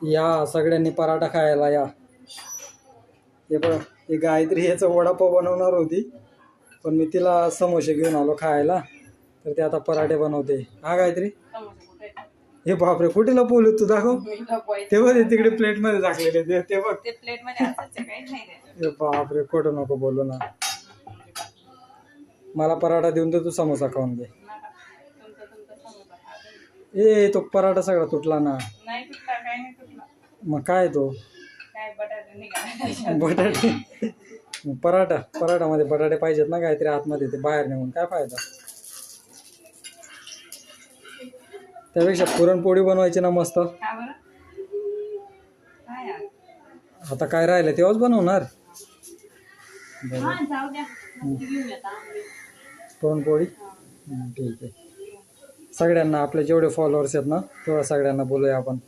या सगळ्यांनी पराठा खायला या. हे बघ, ही गायत्री याचा वडापाव बनवणार होती, पण मी तिला समोसे घेऊन आलो खायला, तर ते आता पराठे बनवते. हा गायत्री, हे बापरे, कुठे लपवले तू? दाखव. ते बघ तिकडे प्लेट मध्ये टाकलेले ते बघ. हे बापरे, खोटं नको बोलू ना. मला पराठा देऊन तर तू समोसा खाऊन घे. ए तो पराठा सगळा तुटला ना. मग काय तो बटाटे पराठामध्ये बटाटे पाहिजेत ना काहीतरी आतमध्ये, ते बाहेर निघून काय फायदा. त्यापेक्षा पुरणपोळी बनवायची ना मस्त. आता काय राहिलं तेव्हाच बनवणार. पुरणपोळी ठीक आहे. सगळ्यांना, आपले जेवढे फॉलोअर्स आहेत ना तेवढ्या सगळ्यांना बोलूया आपण.